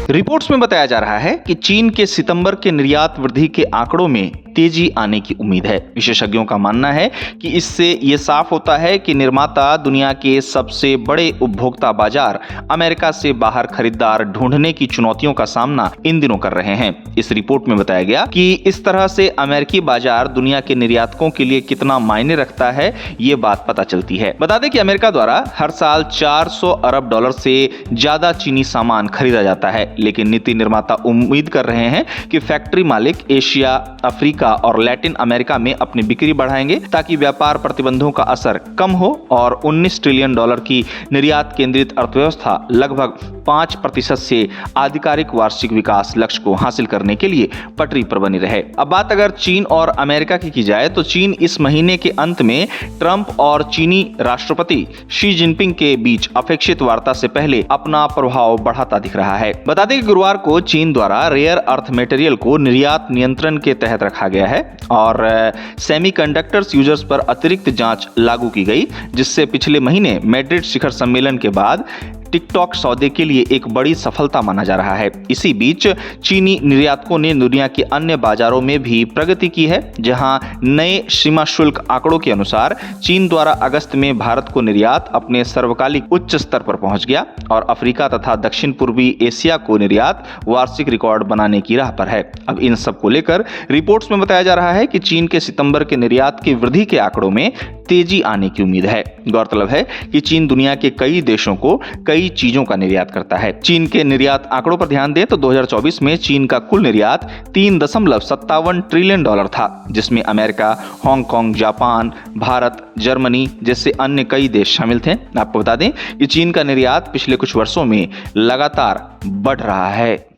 Reports में बताया जा रहा है कि चीन के सितंबर के निर्यात वृद्धि के आंकड़ों में तेजी आने की उम्मीद है। विशेषज्ञों का मानना है कि इससे ये साफ होता है कि निर्माता दुनिया के सबसे बड़े उपभोक्ता बाजार अमेरिका से बाहर खरीदार ढूंढने की चुनौतियों का सामना इन दिनों कर रहे हैं। इस रिपोर्ट में बताया गया कि इस तरह से अमेरिकी बाजार दुनिया के निर्यातकों के लिए कितना मायने रखता है, ये बात पता चलती है। बता दें कि अमेरिका द्वारा हर साल 400 अरब डॉलर से ज्यादा चीनी सामान खरीदा जाता है, लेकिन नीति निर्माता उम्मीद कर रहे हैं कि फैक्ट्री मालिक एशिया, अफ्रीका और लैटिन अमेरिका में अपनी बिक्री बढ़ाएंगे ताकि व्यापार प्रतिबंधों का असर कम हो और 19 ट्रिलियन डॉलर की निर्यात केंद्रित अर्थव्यवस्था लगभग 5% से आधिकारिक वार्षिक विकास लक्ष्य को हासिल करने के लिए पटरी पर बनी रहे। अब बात अगर चीन और अमेरिका की जाए तो चीन इस महीने के अंत में ट्रंप और चीनी राष्ट्रपति शी जिनपिंग के बीच अपेक्षित वार्ता से पहले अपना प्रभाव बढ़ाता दिख रहा है। बता दें कि गुरुवार को चीन द्वारा रेयर अर्थ मटेरियल को निर्यात नियंत्रण के तहत रखा गया है और सेमीकंडक्टर्स यूजर्स पर अतिरिक्त जांच लागू की गई, जिससे पिछले महीने मैड्रिड शिखर सम्मेलन के बाद टिकटॉक सौदे के लिए एक बड़ी सफलता माना जा रहा है। इसी बीच चीनी निर्यातकों ने दुनिया के अन्य बाजारों में भी प्रगति की है, जहां नए सीमा शुल्क आंकड़ों के अनुसार चीन द्वारा अगस्त में भारत को निर्यात अपने सर्वकालिक उच्च स्तर पर पहुंच गया और अफ्रीका तथा दक्षिण पूर्वी एशिया को निर्यात वार्षिक रिकॉर्ड बनाने की राह पर है। अब इन सब को लेकर रिपोर्ट्स में बताया जा रहा है कि चीन के सितंबर के निर्यात की वृद्धि के आंकड़ों में तेजी आने की उम्मीद है। गौरतलब है कि चीन दुनिया के कई देशों को कई चीजों का निर्यात करता है। चीन के निर्यात आंकड़ों पर ध्यान दें तो 2024 में चीन का कुल निर्यात 3.57 ट्रिलियन डॉलर था, जिसमें America, Hong Kong, Japan, Bharat, Germany जैसे अन्य कई देश शामिल थे। आपको बता दें कि चीन का निर्यात पिछले कुछ वर्षों में लगातार बढ़ रहा है।